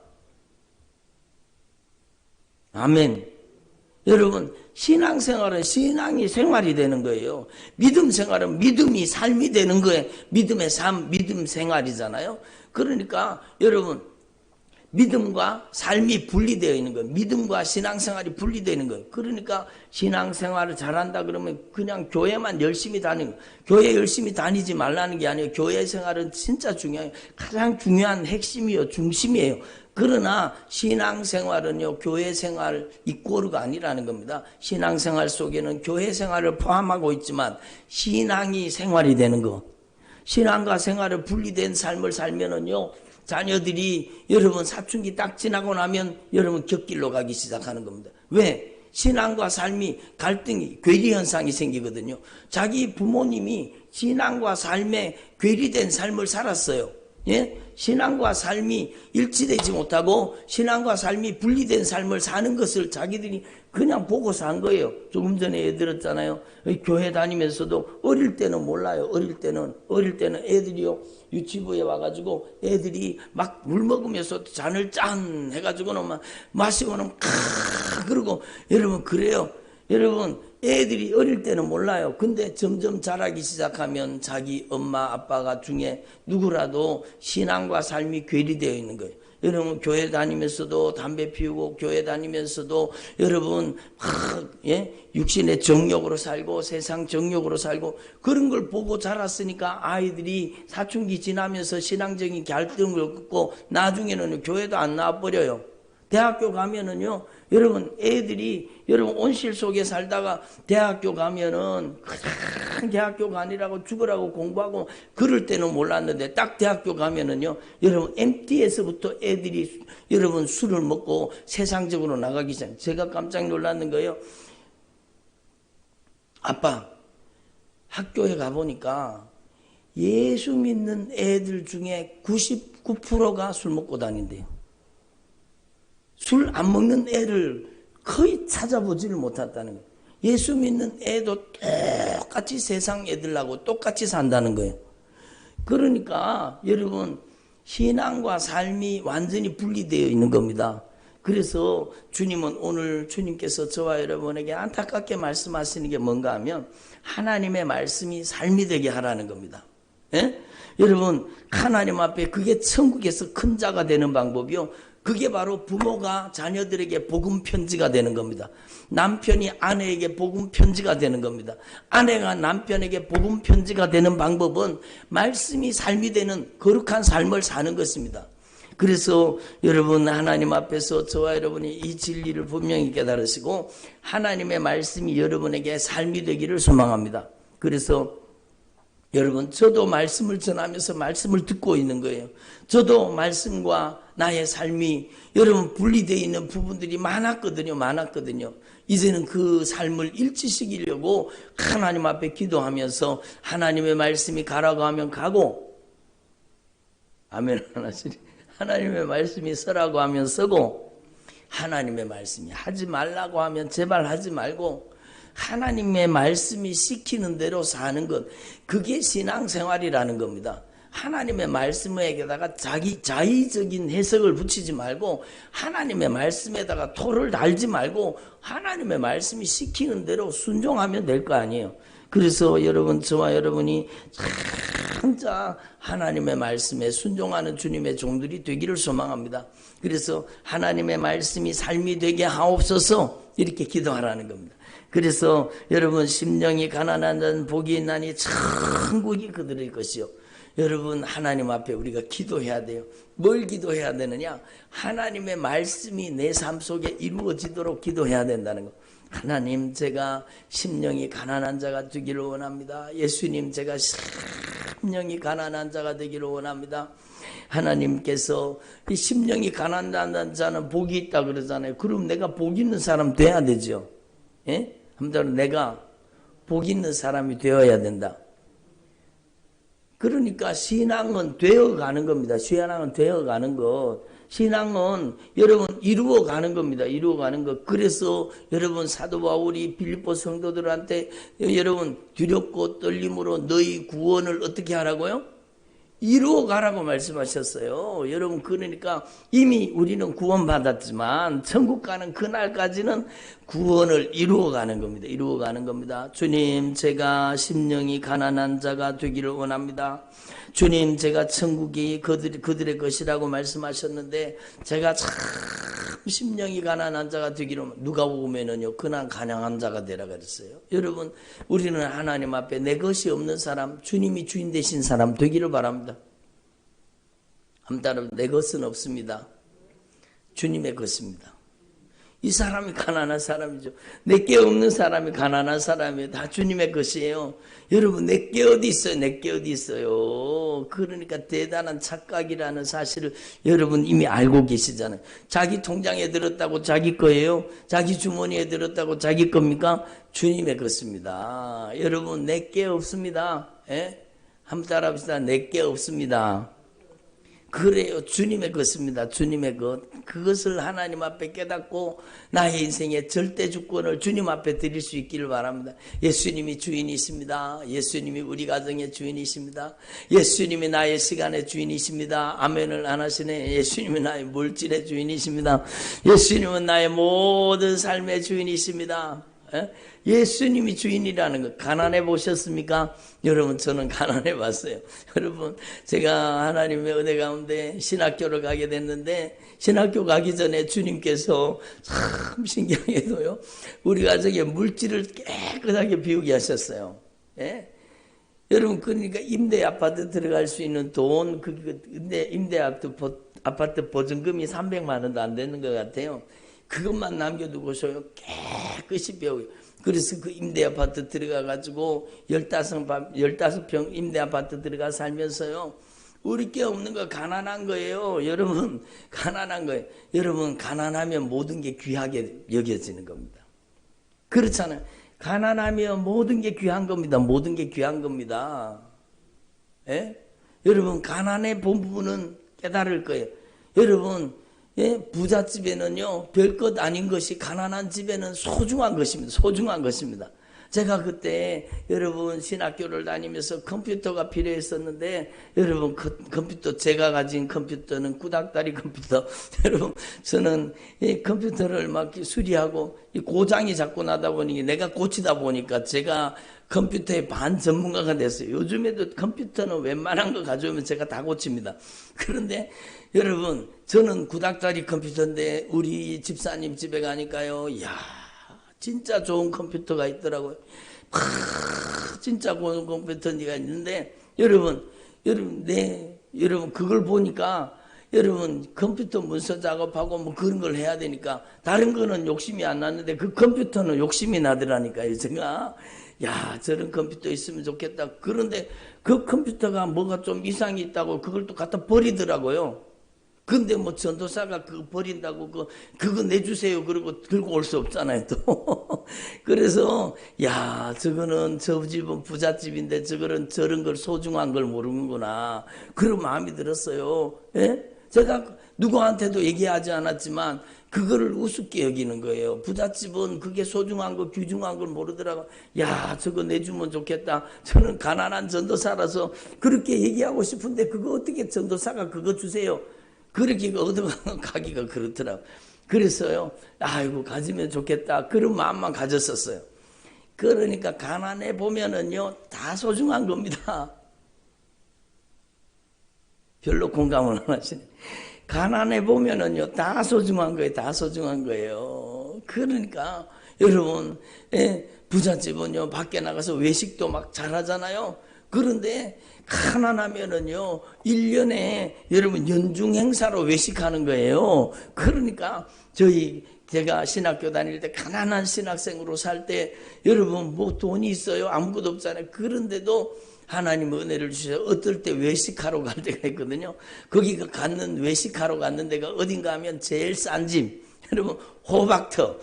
아멘. 여러분 신앙생활은 신앙이 생활이 되는 거예요. 믿음생활은 믿음이 삶이 되는 거예요. 믿음의 삶, 믿음 생활이잖아요. 그러니까 여러분 믿음과 삶이 분리되어 있는 거예요. 믿음과 신앙생활이 분리되어 있는 거예요. 그러니까 신앙생활을 잘한다 그러면 그냥 교회만 열심히 다니는 거예요. 교회 열심히 다니지 말라는 게 아니에요. 교회 생활은 진짜 중요해요. 가장 중요한 핵심이요, 중심이에요. 그러나 신앙생활은요, 교회생활 이꼬르가 아니라는 겁니다. 신앙생활 속에는 교회생활을 포함하고 있지만 신앙이 생활이 되는 거, 신앙과 생활을 분리된 삶을 살면은요, 자녀들이 여러분 사춘기 딱 지나고 나면 여러분 곁길로 가기 시작하는 겁니다. 왜? 신앙과 삶이 갈등이, 괴리현상이 생기거든요. 자기 부모님이 신앙과 삶에 괴리된 삶을 살았어요. 예? 신앙과 삶이 일치되지 못하고 신앙과 삶이 분리된 삶을 사는 것을 자기들이 그냥 보고 산 거예요. 조금 전에 들었잖아요. 교회 다니면서도 어릴 때는 몰라요. 어릴 때는 애들이요, 유치부에 와가지고 애들이 막 물 먹으면서 잔을 짠 해가지고는 막 마시고는 그러고, 여러분 그래요. 여러분 애들이 어릴 때는 몰라요. 근데 점점 자라기 시작하면 자기 엄마 아빠가 중에 누구라도 신앙과 삶이 괴리되어 있는 거예요. 여러분 교회 다니면서도 담배 피우고, 교회 다니면서도 여러분 육신의 정욕으로 살고 세상 정욕으로 살고, 그런 걸 보고 자랐으니까 아이들이 사춘기 지나면서 신앙적인 갈등을 겪고 나중에는 교회도 안 나와버려요. 대학교 가면은요, 여러분 애들이 여러분 온실 속에 살다가 대학교 가면은 그냥 대학교가 아니라고 죽으라고 공부하고 그럴 때는 몰랐는데, 딱 대학교 가면은요, 여러분 MT에서부터 애들이 여러분 술을 먹고 세상적으로 나가기 시작. 제가 깜짝 놀랐는 거예요. 아빠, 학교에 가보니까 예수 믿는 애들 중에 99%가 술 먹고 다닌대요. 술 안 먹는 애를 거의 찾아보지를 못했다는 거예요. 예수 믿는 애도 똑같이 세상 애들하고 똑같이 산다는 거예요. 그러니까 여러분 신앙과 삶이 완전히 분리되어 있는 겁니다. 그래서 주님은 오늘 주님께서 저와 여러분에게 안타깝게 말씀하시는 게 뭔가 하면, 하나님의 말씀이 삶이 되게 하라는 겁니다. 예? 여러분 하나님 앞에, 그게 천국에서 큰 자가 되는 방법이요, 그게 바로 부모가 자녀들에게 복음 편지가 되는 겁니다. 남편이 아내에게 복음 편지가 되는 겁니다. 아내가 남편에게 복음 편지가 되는 방법은 말씀이 삶이 되는 거룩한 삶을 사는 것입니다. 그래서 여러분 하나님 앞에서 저와 여러분이 이 진리를 분명히 깨달으시고 하나님의 말씀이 여러분에게 삶이 되기를 소망합니다. 그래서 여러분, 저도 말씀을 전하면서 말씀을 듣고 있는 거예요. 저도 말씀과 나의 삶이 여러분 분리되어 있는 부분들이 많았거든요. 이제는 그 삶을 일치시키려고 하나님 앞에 기도하면서 하나님의 말씀이 가라고 하면 가고, 아멘 하나씩. 하나님의 말씀이 서라고 하면 서고, 하나님의 말씀이 하지 말라고 하면 제발 하지 말고, 하나님의 말씀이 시키는 대로 사는 것, 그게 신앙생활이라는 겁니다. 하나님의 말씀에다가 자기 자의적인 해석을 붙이지 말고, 하나님의 말씀에다가 토를 달지 말고, 하나님의 말씀이 시키는 대로 순종하면 될 거 아니에요. 그래서 여러분, 저와 여러분이 진짜 하나님의 말씀에 순종하는 주님의 종들이 되기를 소망합니다. 그래서 하나님의 말씀이 삶이 되게 하옵소서, 이렇게 기도하라는 겁니다. 그래서 여러분, 심령이 가난한 자는 복이 있나니 천국이 그들의 것이요. 여러분, 하나님 앞에 우리가 기도해야 돼요. 뭘 기도해야 되느냐? 하나님의 말씀이 내 삶 속에 이루어지도록 기도해야 된다는 거. 하나님, 제가 심령이 가난한 자가 되기를 원합니다. 예수님, 제가 심령이 가난한 자가 되기를 원합니다. 하나님께서 이 심령이 가난한 자는 복이 있다 그러잖아요. 그럼 내가 복 있는 사람 돼야 되죠. 예? 한번 내가 복 있는 사람이 되어야 된다. 그러니까 신앙은 되어가는 겁니다. 신앙은 되어가는 것. 신앙은 여러분 이루어가는 겁니다. 이루어가는 것. 그래서 여러분 사도 바울이 빌립보 성도들한테 여러분 두렵고 떨림으로 너희 구원을 어떻게 하라고요? 이루어가라고 말씀하셨어요. 여러분, 그러니까 이미 우리는 구원받았지만 천국 가는 그날까지는 구원을 이루어가는 겁니다. 이루어가는 겁니다. 주님, 제가 심령이 가난한 자가 되기를 원합니다. 주님, 제가 천국이 그들의 것이라고 말씀하셨는데 제가 참 심령이 가난한 자가 되기를, 누가 보면은요 그날 가난한 자가 되라 그랬어요. 여러분, 우리는 하나님 앞에 내 것이 없는 사람, 주님이 주인 되신 사람 되기를 바랍니다. 한번 내 것은 없습니다. 주님의 것입니다. 이 사람이 가난한 사람이죠. 내게 없는 사람이 가난한 사람이에요. 다 주님의 것이에요. 여러분, 내게 어디 있어요? 내게 어디 있어요? 그러니까 대단한 착각이라는 사실을 여러분 이미 알고 계시잖아요. 자기 통장에 들었다고 자기 거예요? 자기 주머니에 들었다고 자기 겁니까? 주님의 것입니다. 여러분, 내게 없습니다. 예? 한번 따라합시다. 내게 없습니다. 그래요. 주님의 것입니다. 주님의 것. 그것을 하나님 앞에 깨닫고 나의 인생의 절대 주권을 주님 앞에 드릴 수 있기를 바랍니다. 예수님이 주인이십니다. 예수님이 우리 가정의 주인이십니다. 예수님이 나의 시간의 주인이십니다. 아멘을 안 하시네. 예수님이 나의 물질의 주인이십니다. 예수님은 나의 모든 삶의 주인이십니다. 예수님이 주인이라는 거 가난해 보셨습니까? 여러분, 저는 가난해 봤어요. 여러분, 제가 하나님의 은혜 가운데 신학교를 가게 됐는데, 신학교 가기 전에 주님께서 참 신기하게도요, 우리 가정의 물질을 깨끗하게 비우게 하셨어요. 예? 여러분, 그러니까 임대 아파트 들어갈 수 있는 돈, 임대 아파트 보증금이 300만 원도 안 되는 것 같아요. 그것만 남겨두고서요 깨끗이 배우고, 그래서 그 임대 아파트 들어가가지고 15평 임대 아파트 들어가 살면서요, 우리 게 없는 거 가난한 거예요. 여러분, 가난한 거예요. 여러분, 가난하면 모든 게 귀하게 여겨지는 겁니다. 그렇잖아요. 가난하면 모든 게 귀한 겁니다. 모든 게 귀한 겁니다. 예? 여러분, 가난의 본분은 깨달을 거예요. 여러분, 예, 부잣집에는요 별것 아닌 것이 가난한 집에는 소중한 것입니다. 소중한 것입니다. 제가 그때 여러분 신학교를 다니면서 컴퓨터가 필요했었는데, 여러분 컴퓨터, 제가 가진 컴퓨터는 구닥다리 컴퓨터. 여러분, 저는 이 컴퓨터를 막 수리하고 이 고장이 자꾸 나다 보니 내가 고치다 보니까 제가 컴퓨터의 반 전문가가 됐어요. 요즘에도 컴퓨터는 웬만한 거 가져오면 제가 다 고칩니다. 그런데 여러분, 저는 구닥다리 컴퓨터인데 우리 집사님 집에 가니까요, 이야, 진짜 좋은 컴퓨터가 있더라고요. 진짜 좋은 컴퓨터가 있는데, 여러분 그걸 보니까, 여러분 컴퓨터 문서 작업하고 뭐 그런 걸 해야 되니까 다른 거는 욕심이 안 났는데 그 컴퓨터는 욕심이 나더라니까요. 제가 야, 저런 컴퓨터 있으면 좋겠다. 그런데 그 컴퓨터가 뭐가 좀 이상이 있다고 그걸 또 갖다 버리더라고요. 근데 뭐 전도사가 그거 버린다고 그거 내주세요 그러고 들고 올 수 없잖아요 또. 그래서 야 저거는 저 집은 부잣집인데 저거는 저런 걸 소중한 걸 모르는구나 그런 마음이 들었어요. 예? 제가 누구한테도 얘기하지 않았지만 그거를 우습게 여기는 거예요. 부잣집은 그게 소중한 거 귀중한 걸 모르더라고. 야 저거 내주면 좋겠다. 저는 가난한 전도사라서 그렇게 얘기하고 싶은데 그거 어떻게 전도사가 그거 주세요. 그렇게 얻어가기가 그렇더라고. 그래서요 아이고 가지면 좋겠다 그런 마음만 가졌었어요. 그러니까 가난해 보면은요 다 소중한 겁니다. 별로 공감을 안 하시네. 가난해 보면은요 다 소중한 거예요. 다 소중한 거예요. 그러니까 여러분 부잣집은요 밖에 나가서 외식도 막 잘하잖아요. 그런데 가난하면은요 1년에 여러분 연중 행사로 외식하는 거예요. 그러니까 제가 신학교 다닐 때 가난한 신학생으로 살 때 여러분 뭐 돈이 있어요? 아무것도 없잖아요. 그런데도 하나님 은혜를 주셔서 어떨 때 외식하러 갈 때가 있거든요. 거기 외식하러 갔는 데가 어딘가 하면 제일 싼 집. 여러분 호박터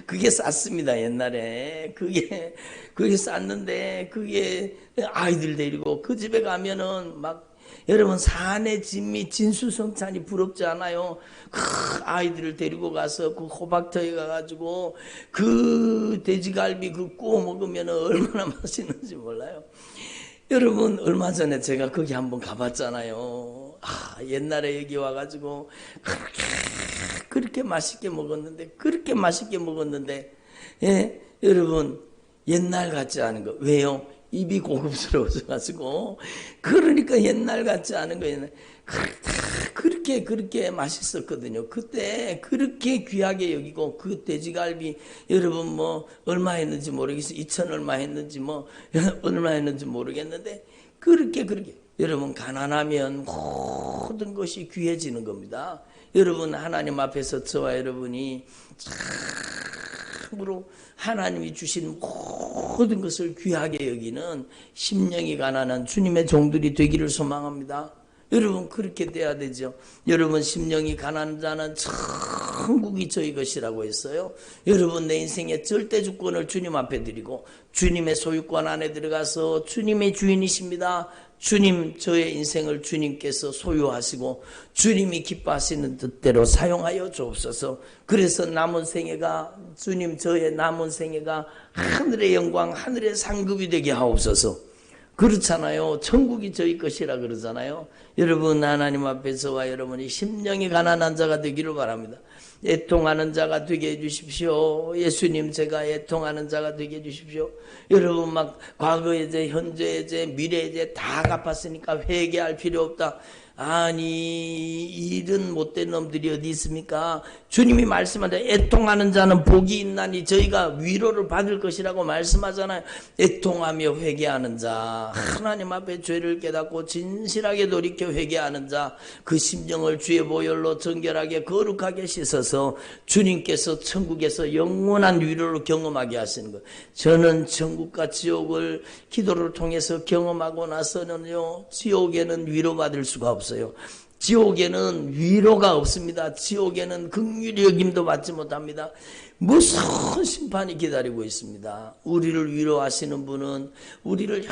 그게 쌌습니다 옛날에. 그게 쌌는데 그게 아이들 데리고 그 집에 가면은 막 여러분 산의 진미 진수성찬이 부럽지 않아요? 그 아이들을 데리고 가서 그 호박터에 가가지고 그 돼지갈비 그 구워 먹으면 얼마나 맛있는지 몰라요. 여러분 얼마 전에 제가 거기 한번 가봤잖아요. 옛날에 여기 와가지고 그렇게 맛있게 먹었는데 예 여러분 옛날 같지 않은 거 왜요? 입이 고급스러워져 가지고 그러니까 옛날 같지 않은 거예요. 그렇게 맛있었거든요. 그때 그렇게 귀하게 여기고 그 돼지갈비 여러분 뭐 얼마 했는지 모르겠어요. 2천 얼마 했는지 뭐 얼마 했는지 모르겠는데 그렇게 여러분 가난하면 모든 것이 귀해지는 겁니다. 여러분 하나님 앞에서 저와 여러분이 참으로 하나님이 주신 모든 것을 귀하게 여기는 심령이 가난한 주님의 종들이 되기를 소망합니다. 여러분 그렇게 돼야 되죠. 여러분 심령이 가난한 자는 천국이 저희 것이라고 했어요. 여러분 내 인생의 절대 주권을 주님 앞에 드리고 주님의 소유권 안에 들어가서 주님의 주인이십니다. 주님 저의 인생을 주님께서 소유하시고 주님이 기뻐하시는 뜻대로 사용하여 주옵소서. 그래서 남은 생애가 주님 저의 남은 생애가 하늘의 영광 하늘의 상급이 되게 하옵소서. 그렇잖아요. 천국이 저희 것이라 그러잖아요. 여러분 하나님 앞에서와 여러분이 심령이 가난한 자가 되기를 바랍니다. 애통하는 자가 되게 해주십시오. 예수님 제가 애통하는 자가 되게 해주십시오. 여러분 막 과거의 죄 현재의 죄 미래의 죄 다 갚았으니까 회개할 필요 없다. 아니 이런 못된 놈들이 어디 있습니까? 주님이 말씀하자 애통하는 자는 복이 있나니 저희가 위로를 받을 것이라고 말씀하잖아요. 애통하며 회개하는 자 하나님 앞에 죄를 깨닫고 진실하게 돌이켜 회개하는 자 그 심령을 주의 보혈로 정결하게 거룩하게 씻어서 주님께서 천국에서 영원한 위로를 경험하게 하시는 것. 저는 천국과 지옥을 기도를 통해서 경험하고 나서는요 지옥에는 위로받을 수가 없어요. 지옥에는 위로가 없습니다. 지옥에는 긍휼히 여김도 받지 못합니다. 무서운 심판이 기다리고 있습니다. 우리를 위로하시는 분은 우리를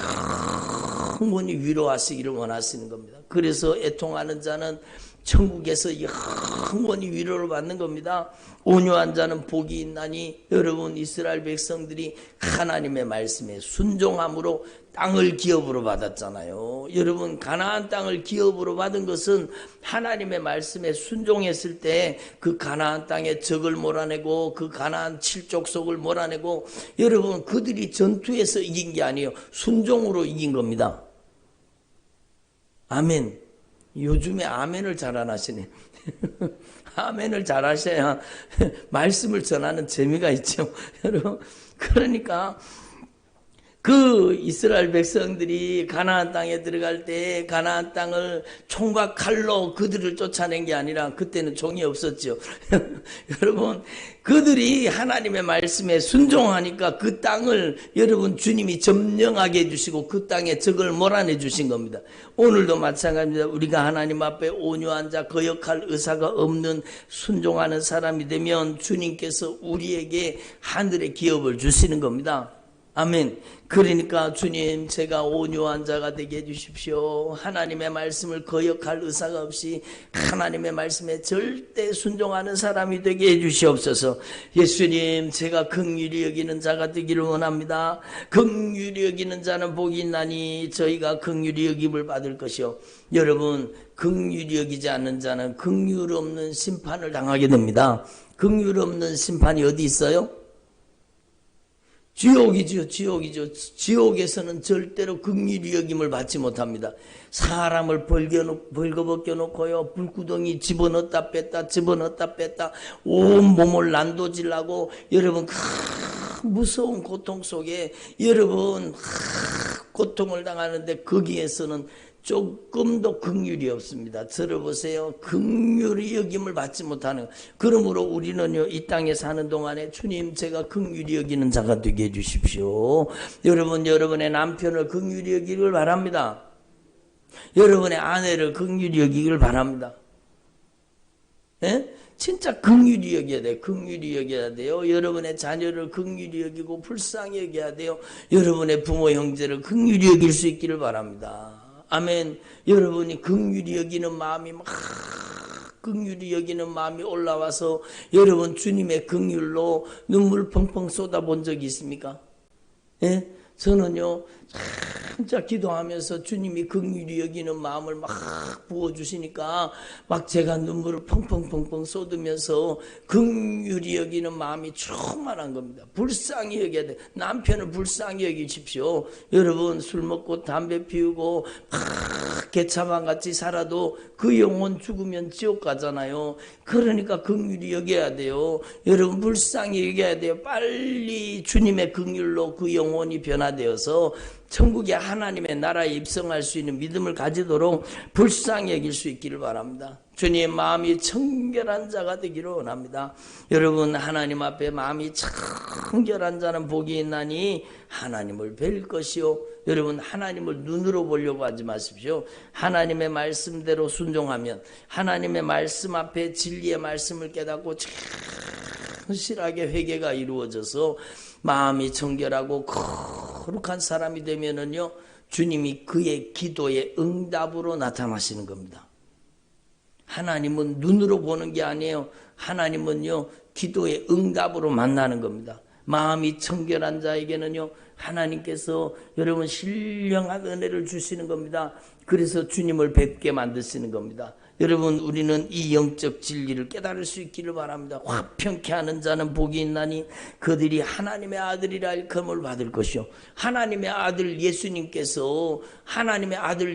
영원히 위로하시기를 원하시는 겁니다. 그래서 애통하는 자는 천국에서 영원히 위로를 받는 겁니다. 온유한 자는 복이 있나니 여러분 이스라엘 백성들이 하나님의 말씀에 순종함으로 땅을 기업으로 받았잖아요. 여러분 가나안 땅을 기업으로 받은 것은 하나님의 말씀에 순종했을 때 그 가나안 땅의 적을 몰아내고 그 가나안 칠족속을 몰아내고 여러분 그들이 전투에서 이긴 게 아니에요. 순종으로 이긴 겁니다. 아멘. 요즘에 아멘을 잘 안 하시네. 아멘을 잘 하셔야 말씀을 전하는 재미가 있죠. 여러분 그러니까 그 이스라엘 백성들이 가나안 땅에 들어갈 때 가나안 땅을 총과 칼로 그들을 쫓아낸 게 아니라 그때는 종이 없었죠. 여러분 그들이 하나님의 말씀에 순종하니까 그 땅을 여러분 주님이 점령하게 해주시고 그 땅에 적을 몰아내 주신 겁니다. 오늘도 마찬가지입니다. 우리가 하나님 앞에 온유한 자, 거역할 의사가 없는 순종하는 사람이 되면 주님께서 우리에게 하늘의 기업을 주시는 겁니다. 아멘. 그러니까 주님 제가 온유한 자가 되게 해주십시오. 하나님의 말씀을 거역할 의사가 없이 하나님의 말씀에 절대 순종하는 사람이 되게 해주시옵소서. 예수님 제가 긍휼히 여기는 자가 되기를 원합니다. 긍휼히 여기는 자는 복이 있나니 저희가 긍휼히 여김을 받을 것이요. 여러분 긍휼히 여기지 않는 자는 긍휼 없는 심판을 당하게 됩니다. 긍휼 없는 심판이 어디 있어요? 지옥이죠. 지옥에서는 절대로 긍휼히 여김을 받지 못합니다. 사람을 벌거벗겨 놓고요, 불구덩이 집어넣었다 뺐다 온 몸을 난도질하고 여러분 무서운 고통 속에 여러분 고통을 당하는데 거기에서는 조금도 긍휼이 없습니다. 들어보세요. 긍휼히 여김을 받지 못하는, 그러므로 우리는요 이 땅에 사는 동안에 주님 제가 긍휼히 여기는 자가 되게 해주십시오. 여러분 여러분의 남편을 긍휼히 여기길 바랍니다. 여러분의 아내를 긍휼히 여기길 바랍니다. 예? 진짜 긍휼히 여겨야 돼요. 긍휼히 여겨야 돼요. 여러분의 자녀를 긍휼히 여기고 불쌍히 여겨야 돼요. 여러분의 부모 형제를 긍휼히 여길 수 있기를 바랍니다. 아멘. 여러분이 긍휼히 여기는 마음이 긍휼히 여기는 마음이 올라와서 여러분 주님의 긍휼로 눈물 펑펑 쏟아본 적이 있습니까? 예? 저는요 진짜 기도하면서 주님이 긍휼히 여기는 마음을 막 부어주시니까 막 제가 눈물을 펑펑펑펑 쏟으면서 긍휼히 여기는 마음이 충만한 겁니다. 불쌍히 여겨야 돼. 남편을 불쌍히 여기십시오. 여러분 술 먹고 담배 피우고 막 개차반같이 살아도 그 영혼 죽으면 지옥 가잖아요. 그러니까 긍휼히 여겨야 돼요. 여러분 불쌍히 여겨야 돼요. 빨리 주님의 긍휼로 그 영혼이 변화되어서 천국의 하나님의 나라에 입성할 수 있는 믿음을 가지도록 불쌍히 여길 수 있기를 바랍니다. 주님의 마음이 청결한 자가 되기를 원합니다. 여러분 하나님 앞에 마음이 청결한 자는 복이 있나니 하나님을 뵐 것이요. 여러분 하나님을 눈으로 보려고 하지 마십시오. 하나님의 말씀대로 순종하면 하나님의 말씀 앞에 진리의 말씀을 깨닫고 확실하게 회개가 이루어져서 마음이 청결하고 거룩한 사람이 되면은요 주님이 그의 기도의 응답으로 나타나시는 겁니다. 하나님은 눈으로 보는 게 아니에요. 하나님은요 기도의 응답으로 만나는 겁니다. 마음이 청결한 자에게는요 하나님께서 여러분 신령한 은혜를 주시는 겁니다. 그래서 주님을 뵙게 만드시는 겁니다. 여러분 우리는 이 영적 진리를 깨달을 수 있기를 바랍니다. 화평케 하는 자는 복이 있나니 그들이 하나님의 아들이라 일컬음을 받을 것이요. 하나님의 아들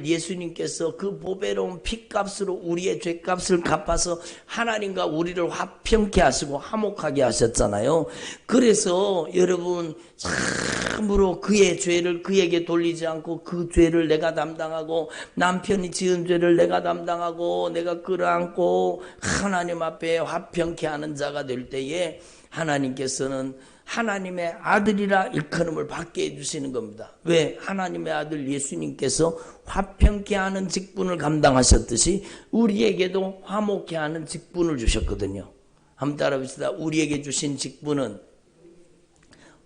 예수님께서 그 보배로운 피값으로 우리의 죄값을 갚아서 하나님과 우리를 화평케 하시고 화목하게 하셨잖아요. 그래서 여러분 참으로 그의 죄를 그에게 돌리지 않고 그 죄를 내가 담당하고 남편이 지은 죄를 내가 담당하고 내가 끌어안고 하나님 앞에 화평케 하는 자가 될 때에 하나님께서는 하나님의 아들이라 일컬음을 받게 해주시는 겁니다. 왜? 하나님의 아들 예수님께서 화평케 하는 직분을 감당하셨듯이 우리에게도 화목케 하는 직분을 주셨거든요. 한번 따라합시다. 우리에게 주신 직분은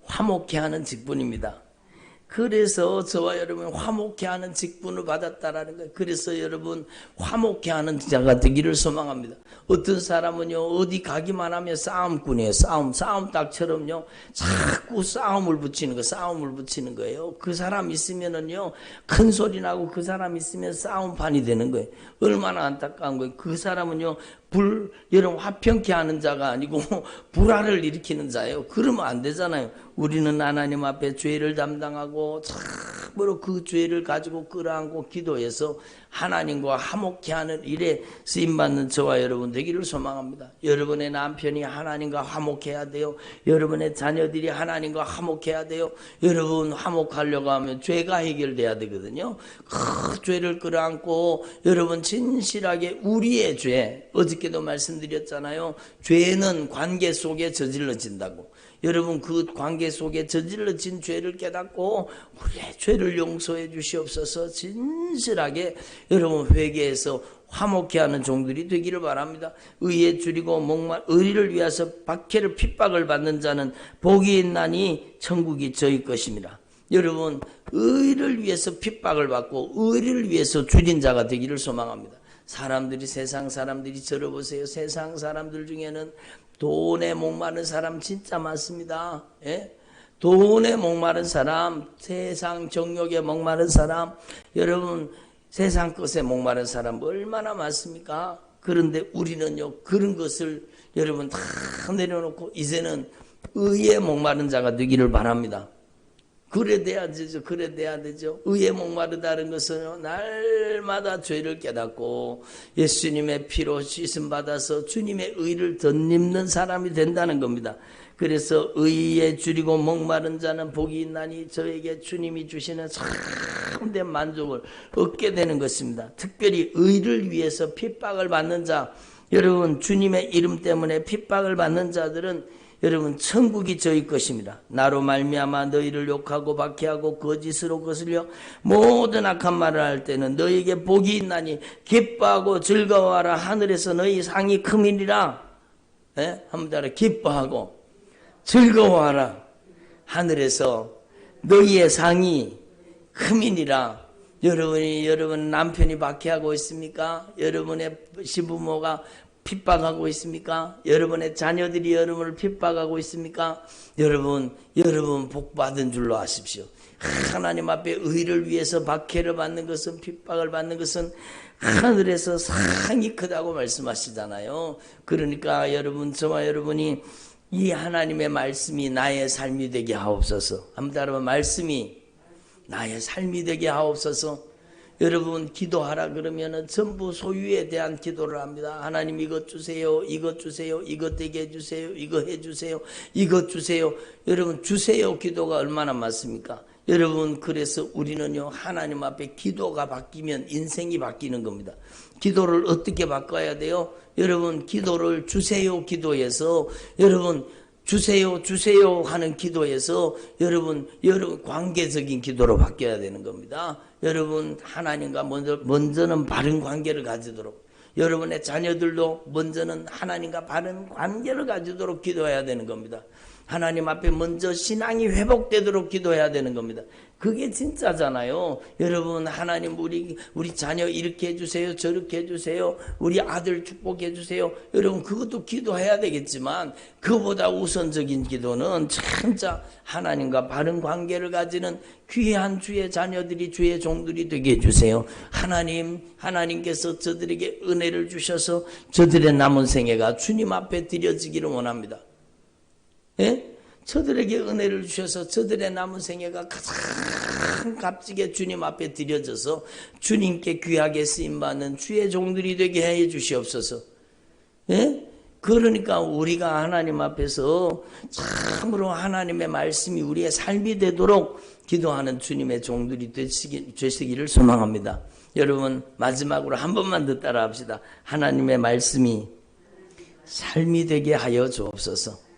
화목케 하는 직분입니다. 그래서 저와 여러분 화목케 하는 직분을 받았다라는 거예요. 그래서 여러분 화목케 하는 자가 되기를 소망합니다. 어떤 사람은요 어디 가기만 하면 싸움꾼이에요. 싸움닭처럼요 자꾸 싸움을 붙이는 거예요. 그 사람 있으면은요 큰 소리 나고 그 사람 있으면 싸움판이 되는 거예요. 얼마나 안타까운 거예요. 그 사람은요 여러분 화평케 하는 자가 아니고 불화를 일으키는 자예요. 그러면 안 되잖아요. 우리는 하나님 앞에 죄를 담당하고 참으로 그 죄를 가지고 끌어안고 기도해서 하나님과 화목케 하는 일에 쓰임받는 저와 여러분 되기를 소망합니다. 여러분의 남편이 하나님과 화목해야 돼요. 여러분의 자녀들이 하나님과 화목해야 돼요. 여러분 화목하려고 하면 죄가 해결돼야 되거든요. 그 죄를 끌어안고 여러분 진실하게 우리의 죄, 어저께도 말씀드렸잖아요. 죄는 관계 속에 저질러진다고. 여러분 그 관계 속에 저질러진 죄를 깨닫고 우리의 죄를 용서해 주시옵소서. 진실하게 여러분 회개해서 화목케 하는 종들이 되기를 바랍니다. 의에 줄이고 의를 위해서 박해를 핍박을 받는 자는 복이 있나니 천국이 저희 것입니다. 여러분 의를 위해서 핍박을 받고 의를 위해서 줄인 자가 되기를 소망합니다. 세상 사람들이 들어보세요. 세상 사람들 중에는 돈에 목마른 사람 진짜 많습니다. 예? 돈에 목마른 사람, 세상 정욕에 목마른 사람, 여러분 세상 것에 목마른 사람 얼마나 많습니까? 그런데 우리는요 그런 것을 여러분 다 내려놓고 이제는 의에 목마른 자가 되기를 바랍니다. 그래 돼야 되죠. 의에 목마르다는 것은 날마다 죄를 깨닫고 예수님의 피로 씻음 받아서 주님의 의를 덧입는 사람이 된다는 겁니다. 그래서 의에 줄이고 목마른 자는 복이 있나니 저에게 주님이 주시는 참된 만족을 얻게 되는 것입니다. 특별히 의를 위해서 핍박을 받는 자, 여러분 주님의 이름 때문에 핍박을 받는 자들은 여러분 천국이 저희 것입니다. 나로 말미암아 너희를 욕하고 박해하고 거짓으로 거슬려 모든 악한 말을 할 때는 너희에게 복이 있나니 기뻐하고 즐거워하라. 하늘에서 너희 상이 크미니라. 예? 한번 따라 기뻐하고 즐거워하라. 하늘에서 너희의 상이 크미니라. 여러분 남편이 박해하고 있습니까? 여러분의 시부모가 핍박하고 있습니까? 여러분의 자녀들이 여러분을 핍박하고 있습니까? 여러분 복받은 줄로 아십시오. 하나님 앞에 의를 위해서 박해를 받는 것은, 핍박을 받는 것은 하늘에서 상이 크다고 말씀하시잖아요. 그러니까 여러분, 저와 여러분이 이 하나님의 말씀이 나의 삶이 되게 하옵소서. 한번 따라봐. 말씀이 나의 삶이 되게 하옵소서. 여러분 기도하라 그러면은 전부 소유에 대한 기도를 합니다. 하나님 이것 주세요, 이것 주세요, 이것 되게 해주세요, 이거 해주세요, 이것 주세요. 여러분 주세요 기도가 얼마나 많습니까? 여러분 그래서 우리는요 하나님 앞에 기도가 바뀌면 인생이 바뀌는 겁니다. 기도를 어떻게 바꿔야 돼요? 여러분 기도를 주세요 기도에서 여러분 주세요 하는 기도에서 여러분 관계적인 기도로 바뀌어야 되는 겁니다. 여러분 하나님과 먼저는 바른 관계를 가지도록, 여러분의 자녀들도 먼저는 하나님과 바른 관계를 가지도록 기도해야 되는 겁니다. 하나님 앞에 먼저 신앙이 회복되도록 기도해야 되는 겁니다. 그게 진짜잖아요. 여러분 하나님 우리 자녀 이렇게 해주세요, 저렇게 해주세요, 우리 아들 축복해 주세요. 여러분 그것도 기도해야 되겠지만 그보다 우선적인 기도는 진짜 하나님과 바른 관계를 가지는 귀한 주의 자녀들이, 주의 종들이 되게 해주세요. 하나님께서 저들에게 은혜를 주셔서 저들의 남은 생애가 주님 앞에 드려지기를 원합니다. 예? 저들에게 은혜를 주셔서 저들의 남은 생애가 가장 값지게 주님 앞에 드려져서 주님께 귀하게 쓰임받는 주의 종들이 되게 해 주시옵소서. 예? 그러니까 우리가 하나님 앞에서 참으로 하나님의 말씀이 우리의 삶이 되도록 기도하는 주님의 종들이 되시기를 소망합니다. 여러분 마지막으로 한 번만 더 따라 합시다. 하나님의 말씀이 삶이 되게 하여 주옵소서.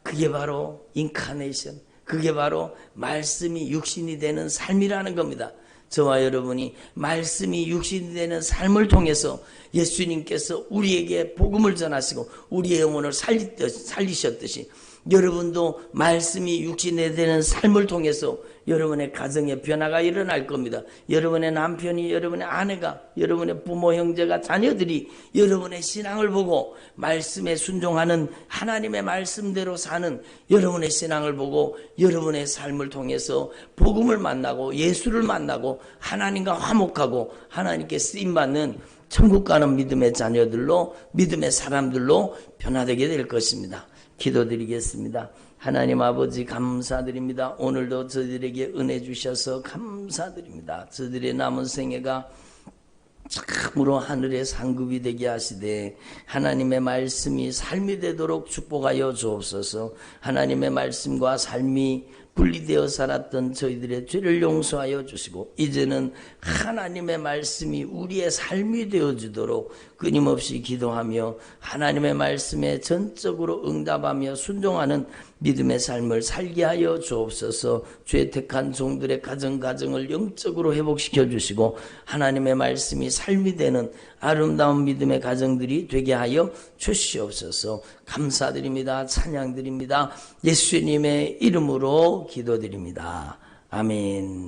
그게 바로 인카네이션, 그게 바로 말씀이 육신이 되는 삶이라는 겁니다. 저와 여러분이 말씀이 육신이 되는 삶을 통해서 예수님께서 우리에게 복음을 전하시고 우리의 영혼을 살리셨듯이 여러분도 말씀이 육신이 되는 삶을 통해서 여러분의 가정에 변화가 일어날 겁니다. 여러분의 남편이, 여러분의 아내가, 여러분의 부모, 형제가, 자녀들이 여러분의 신앙을 보고 말씀에 순종하는, 하나님의 말씀대로 사는 여러분의 신앙을 보고 여러분의 삶을 통해서 복음을 만나고 예수를 만나고 하나님과 화목하고 하나님께 쓰임받는 천국 가는 믿음의 자녀들로, 믿음의 사람들로 변화되게 될 것입니다. 기도드리겠습니다. 하나님 아버지 감사드립니다. 오늘도 저희들에게 은혜 주셔서 감사드립니다. 저희들의 남은 생애가 참으로 하늘의 상급이 되게 하시되 하나님의 말씀이 삶이 되도록 축복하여 주옵소서. 하나님의 말씀과 삶이 분리되어 살았던 저희들의 죄를 용서하여 주시고 이제는 하나님의 말씀이 우리의 삶이 되어주도록 끊임없이 기도하며 하나님의 말씀에 전적으로 응답하며 순종하는 믿음의 삶을 살게 하여 주옵소서. 죄택한 종들의 가정을 영적으로 회복시켜 주시고 하나님의 말씀이 삶이 되는 아름다운 믿음의 가정들이 되게 하여 주시옵소서. 감사드립니다. 찬양드립니다. 예수님의 이름으로 기도드립니다. 아멘.